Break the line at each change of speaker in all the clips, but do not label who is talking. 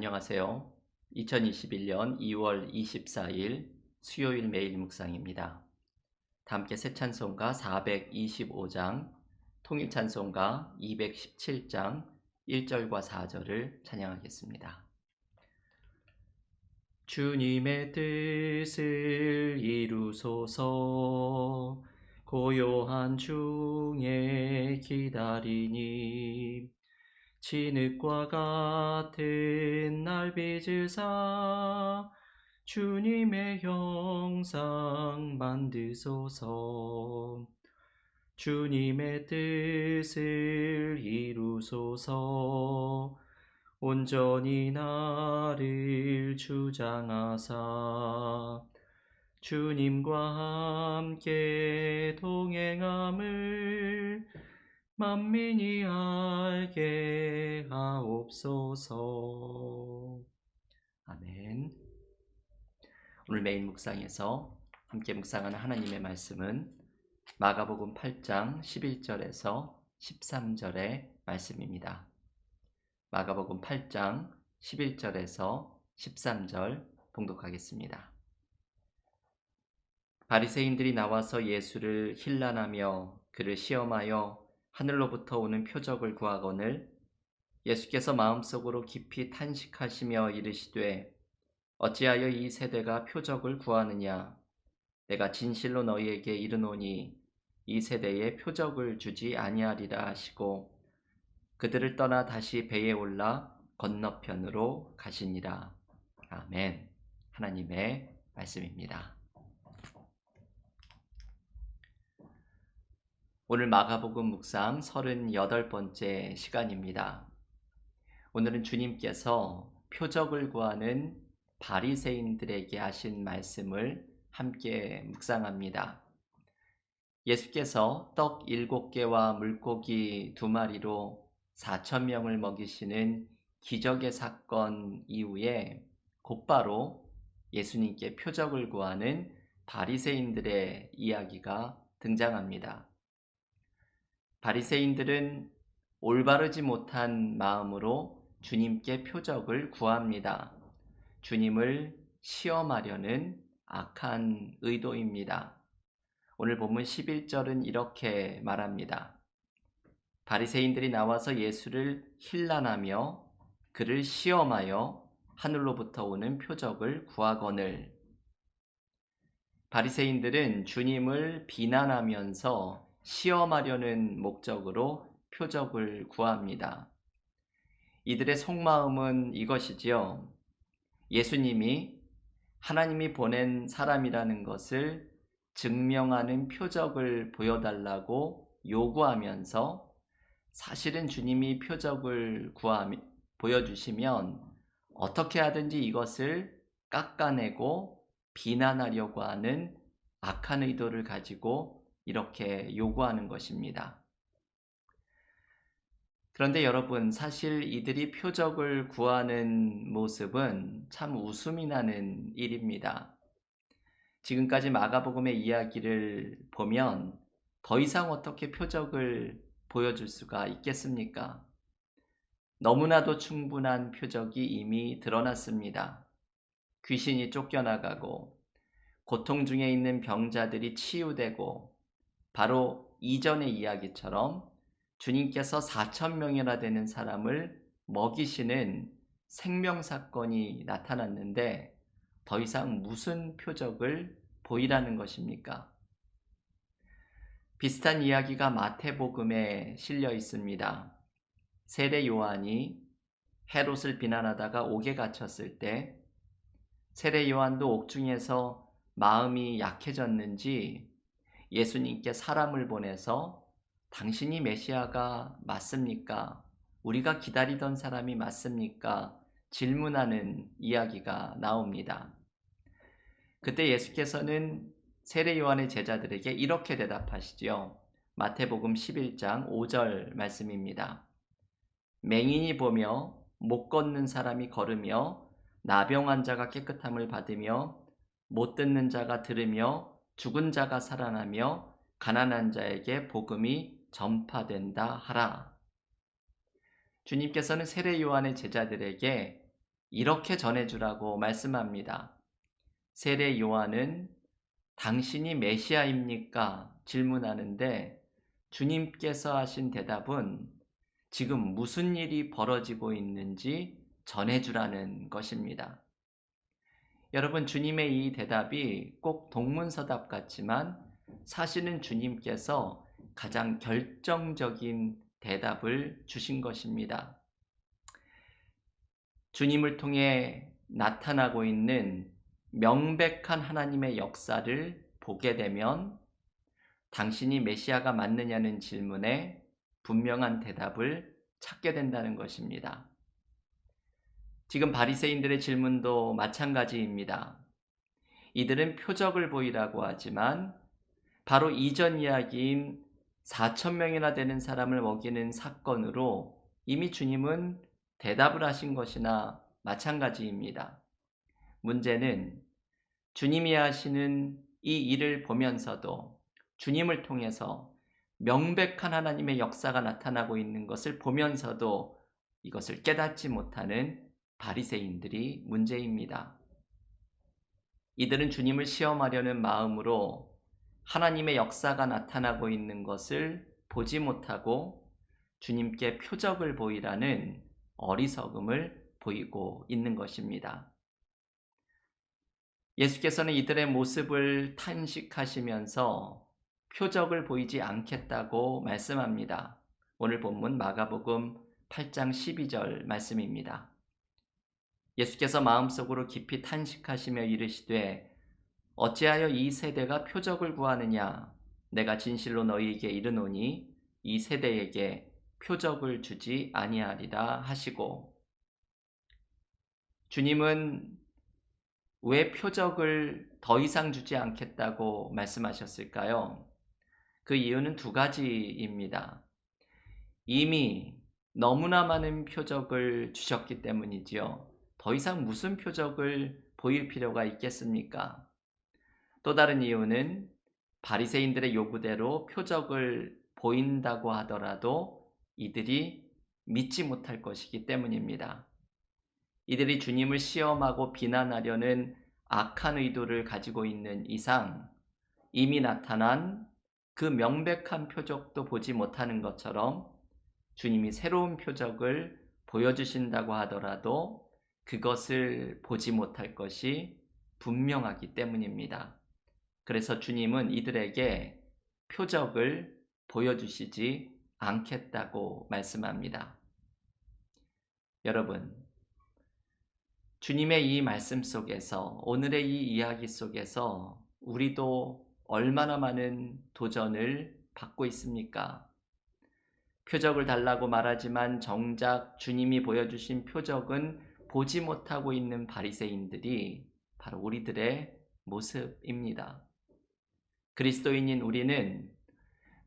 안녕하세요. 2021년 2월 24일 수요일 매일 묵상입니다. 다 함께 새 찬송가 425장, 통일 찬송가 217장 1절과 4절을 찬양하겠습니다. 주님의 뜻을 이루소서, 고요한 중에 기다리니 진흙과 같은 날 빚으사 주님의 형상 만드소서. 주님의 뜻을 이루소서. 온전히 나를 주장하사 주님과 함께 동행함을 만민이 알게 하옵소서. 아멘. 오늘 메인 묵상에서 함께 묵상하는 하나님의 말씀은 마가복음 8장 11절에서 13절의 말씀입니다. 마가복음 8장 11절에서 13절 봉독하겠습니다. 바리새인들이 나와서 예수를 힐난하며 그를 시험하여 하늘로부터 오는 표적을 구하거늘 예수께서 마음속으로 깊이 탄식하시며 이르시되 어찌하여 이 세대가 표적을 구하느냐. 내가 진실로 너희에게 이르노니 이 세대에 표적을 주지 아니하리라 하시고 그들을 떠나 다시 배에 올라 건너편으로 가시니라. 아멘. 하나님의 말씀입니다. 오늘 마가복음 묵상 38번째 시간입니다. 오늘은 주님께서 표적을 구하는 바리새인들에게 하신 말씀을 함께 묵상합니다. 예수께서 떡 7개와 물고기 2마리로 4,000명을 먹이시는 기적의 사건 이후에 곧바로 예수님께 표적을 구하는 바리새인들의 이야기가 등장합니다. 바리새인들은 올바르지 못한 마음으로 주님께 표적을 구합니다. 주님을 시험하려는 악한 의도입니다. 오늘 본문 11절은 이렇게 말합니다. 바리새인들이 나와서 예수를 힐난하며 그를 시험하여 하늘로부터 오는 표적을 구하거늘. 바리새인들은 주님을 비난하면서 시험하려는 목적으로 표적을 구합니다. 이들의 속마음은 이것이지요. 예수님이 하나님이 보낸 사람이라는 것을 증명하는 표적을 보여달라고 요구하면서 사실은 주님이 표적을 보여주시면 어떻게 하든지 이것을 깎아내고 비난하려고 하는 악한 의도를 가지고 이렇게 요구하는 것입니다. 그런데 여러분, 사실 이들이 표적을 구하는 모습은 참 웃음이 나는 일입니다. 지금까지 마가복음의 이야기를 보면 더 이상 어떻게 표적을 보여줄 수가 있겠습니까? 너무나도 충분한 표적이 이미 드러났습니다. 귀신이 쫓겨나가고 고통 중에 있는 병자들이 치유되고 바로 이전의 이야기처럼 주님께서 4,000명이나 되는 사람을 먹이시는 생명사건이 나타났는데 더 이상 무슨 표적을 보이라는 것입니까? 비슷한 이야기가 마태복음에 실려 있습니다. 세례 요한이 헤롯을 비난하다가 옥에 갇혔을 때 세례 요한도 옥중에서 마음이 약해졌는지 예수님께 사람을 보내서 당신이 메시아가 맞습니까? 우리가 기다리던 사람이 맞습니까? 질문하는 이야기가 나옵니다. 그때 예수께서는 세례 요한의 제자들에게 이렇게 대답하시죠. 마태복음 11장 5절 말씀입니다. 맹인이 보며 못 걷는 사람이 걸으며 나병 환자가 깨끗함을 받으며 못 듣는 자가 들으며 죽은 자가 살아나며 가난한 자에게 복음이 전파된다 하라. 주님께서는 세례 요한의 제자들에게 이렇게 전해주라고 말씀합니다. 세례 요한은 당신이 메시아입니까? 질문하는데 주님께서 하신 대답은 지금 무슨 일이 벌어지고 있는지 전해주라는 것입니다. 여러분, 주님의 이 대답이 꼭 동문서답 같지만 사실은 주님께서 가장 결정적인 대답을 주신 것입니다. 주님을 통해 나타나고 있는 명백한 하나님의 역사를 보게 되면 당신이 메시아가 맞느냐는 질문에 분명한 대답을 찾게 된다는 것입니다. 지금 바리새인들의 질문도 마찬가지입니다. 이들은 표적을 보이라고 하지만 바로 이전 이야기인 4,000명이나 되는 사람을 먹이는 사건으로 이미 주님은 대답을 하신 것이나 마찬가지입니다. 문제는 주님이 하시는 이 일을 보면서도 주님을 통해서 명백한 하나님의 역사가 나타나고 있는 것을 보면서도 이것을 깨닫지 못하는 바리새인들이 문제입니다. 이들은 주님을 시험하려는 마음으로 하나님의 역사가 나타나고 있는 것을 보지 못하고 주님께 표적을 보이라는 어리석음을 보이고 있는 것입니다. 예수께서는 이들의 모습을 탄식하시면서 표적을 보이지 않겠다고 말씀합니다. 오늘 본문 마가복음 8장 12절 말씀입니다. 예수께서 마음속으로 깊이 탄식하시며 이르시되 어찌하여 이 세대가 표적을 구하느냐? 내가 진실로 너희에게 이르노니 이 세대에게 표적을 주지 아니하리라 하시고, 주님은 왜 표적을 더 이상 주지 않겠다고 말씀하셨을까요? 그 이유는 두 가지입니다. 이미 너무나 많은 표적을 주셨기 때문이지요. 더 이상 무슨 표적을 보일 필요가 있겠습니까? 또 다른 이유는 바리새인들의 요구대로 표적을 보인다고 하더라도 이들이 믿지 못할 것이기 때문입니다. 이들이 주님을 시험하고 비난하려는 악한 의도를 가지고 있는 이상 이미 나타난 그 명백한 표적도 보지 못하는 것처럼 주님이 새로운 표적을 보여주신다고 하더라도 그것을 보지 못할 것이 분명하기 때문입니다. 그래서 주님은 이들에게 표적을 보여주시지 않겠다고 말씀합니다. 여러분, 주님의 이 말씀 속에서, 오늘의 이 이야기 속에서 우리도 얼마나 많은 도전을 받고 있습니까? 표적을 달라고 말하지만 정작 주님이 보여주신 표적은 보지 못하고 있는 바리새인들이 바로 우리들의 모습입니다. 그리스도인인 우리는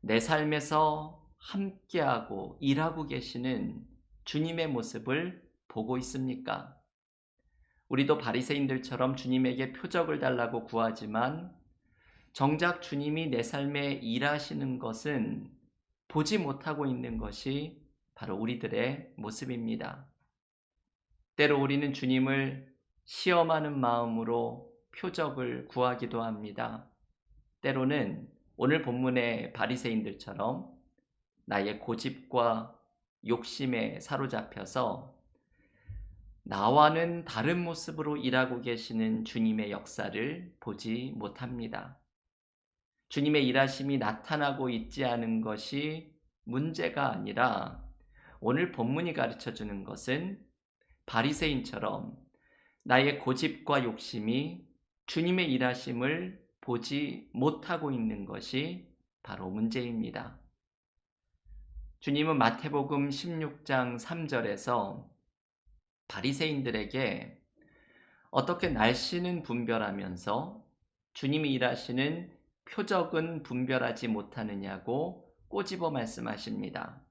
내 삶에서 함께하고 일하고 계시는 주님의 모습을 보고 있습니까? 우리도 바리새인들처럼 주님에게 표적을 달라고 구하지만 정작 주님이 내 삶에 일하시는 것은 보지 못하고 있는 것이 바로 우리들의 모습입니다. 때로 우리는 주님을 시험하는 마음으로 표적을 구하기도 합니다. 때로는 오늘 본문의 바리새인들처럼 나의 고집과 욕심에 사로잡혀서 나와는 다른 모습으로 일하고 계시는 주님의 역사를 보지 못합니다. 주님의 일하심이 나타나고 있지 않은 것이 문제가 아니라 오늘 본문이 가르쳐주는 것은 바리새인처럼 나의 고집과 욕심이 주님의 일하심을 보지 못하고 있는 것이 바로 문제입니다. 주님은 마태복음 16장 3절에서 바리새인들에게 어떻게 날씨는 분별하면서 주님이 일하시는 표적은 분별하지 못하느냐고 꼬집어 말씀하십니다.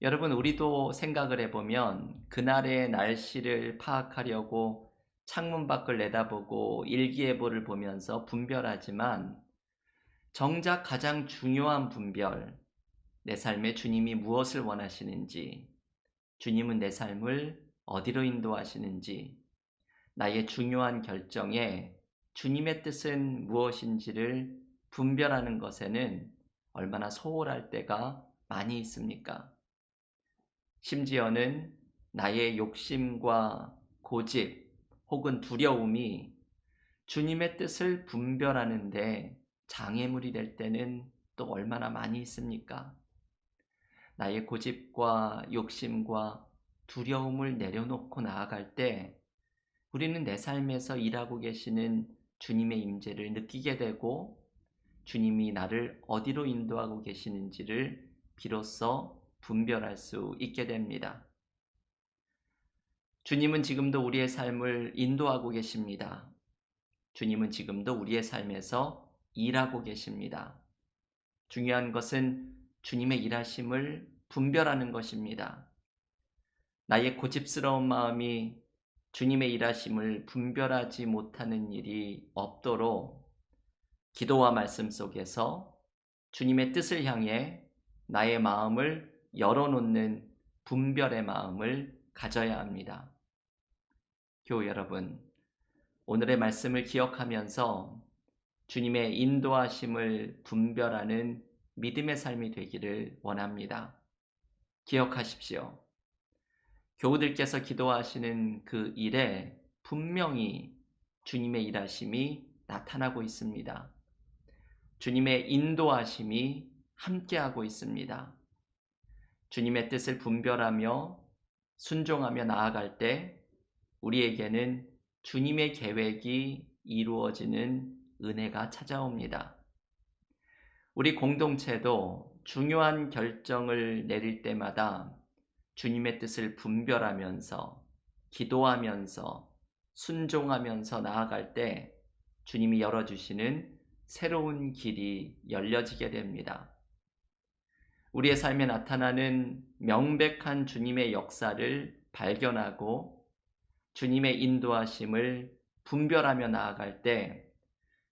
여러분, 우리도 생각을 해보면 그날의 날씨를 파악하려고 창문 밖을 내다보고 일기예보를 보면서 분별하지만 정작 가장 중요한 분별, 내 삶에 주님이 무엇을 원하시는지, 주님은 내 삶을 어디로 인도하시는지, 나의 중요한 결정에 주님의 뜻은 무엇인지를 분별하는 것에는 얼마나 소홀할 때가 많이 있습니까? 심지어는 나의 욕심과 고집 혹은 두려움이 주님의 뜻을 분별하는데 장애물이 될 때는 또 얼마나 많이 있습니까? 나의 고집과 욕심과 두려움을 내려놓고 나아갈 때 우리는 내 삶에서 일하고 계시는 주님의 임재를 느끼게 되고 주님이 나를 어디로 인도하고 계시는지를 비로소 분별할 수 있게 됩니다. 주님은 지금도 우리의 삶을 인도하고 계십니다. 주님은 지금도 우리의 삶에서 일하고 계십니다. 중요한 것은 주님의 일하심을 분별하는 것입니다. 나의 고집스러운 마음이 주님의 일하심을 분별하지 못하는 일이 없도록 기도와 말씀 속에서 주님의 뜻을 향해 나의 마음을 열어놓는 분별의 마음을 가져야 합니다. 교우 여러분, 오늘의 말씀을 기억하면서 주님의 인도하심을 분별하는 믿음의 삶이 되기를 원합니다. 기억하십시오. 교우들께서 기도하시는 그 일에 분명히 주님의 일하심이 나타나고 있습니다. 주님의 인도하심이 함께하고 있습니다. 주님의 뜻을 분별하며 순종하며 나아갈 때 우리에게는 주님의 계획이 이루어지는 은혜가 찾아옵니다. 우리 공동체도 중요한 결정을 내릴 때마다 주님의 뜻을 분별하면서 기도하면서 순종하면서 나아갈 때 주님이 열어주시는 새로운 길이 열려지게 됩니다. 우리의 삶에 나타나는 명백한 주님의 역사를 발견하고 주님의 인도하심을 분별하며 나아갈 때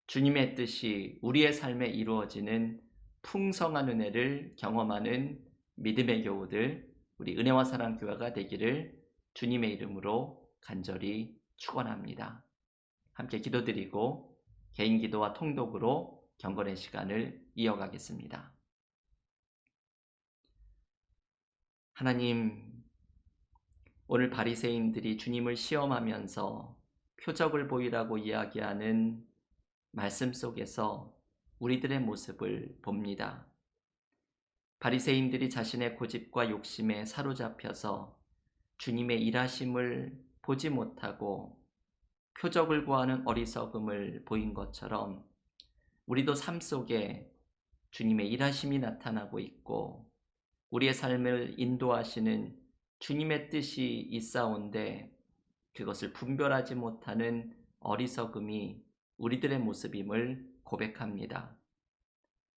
주님의 뜻이 우리의 삶에 이루어지는 풍성한 은혜를 경험하는 믿음의 교우들, 우리 은혜와 사랑 교회가 되기를 주님의 이름으로 간절히 축원합니다. 함께 기도드리고 개인 기도와 통독으로 경건의 시간을 이어가겠습니다. 하나님, 오늘 바리새인들이 주님을 시험하면서 표적을 보이라고 이야기하는 말씀 속에서 우리들의 모습을 봅니다. 바리새인들이 자신의 고집과 욕심에 사로잡혀서 주님의 일하심을 보지 못하고 표적을 구하는 어리석음을 보인 것처럼 우리도 삶 속에 주님의 일하심이 나타나고 있고 우리의 삶을 인도하시는 주님의 뜻이 있사온데 그것을 분별하지 못하는 어리석음이 우리들의 모습임을 고백합니다.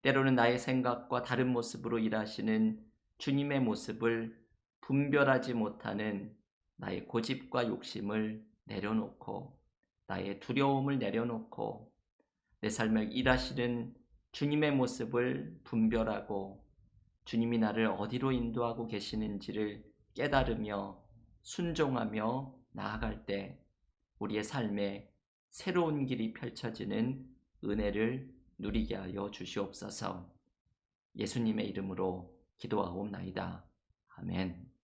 때로는 나의 생각과 다른 모습으로 일하시는 주님의 모습을 분별하지 못하는 나의 고집과 욕심을 내려놓고 나의 두려움을 내려놓고 내 삶을 일하시는 주님의 모습을 분별하고 주님이 나를 어디로 인도하고 계시는지를 깨달으며 순종하며 나아갈 때 우리의 삶에 새로운 길이 펼쳐지는 은혜를 누리게 하여 주시옵소서. 예수님의 이름으로 기도하옵나이다. 아멘.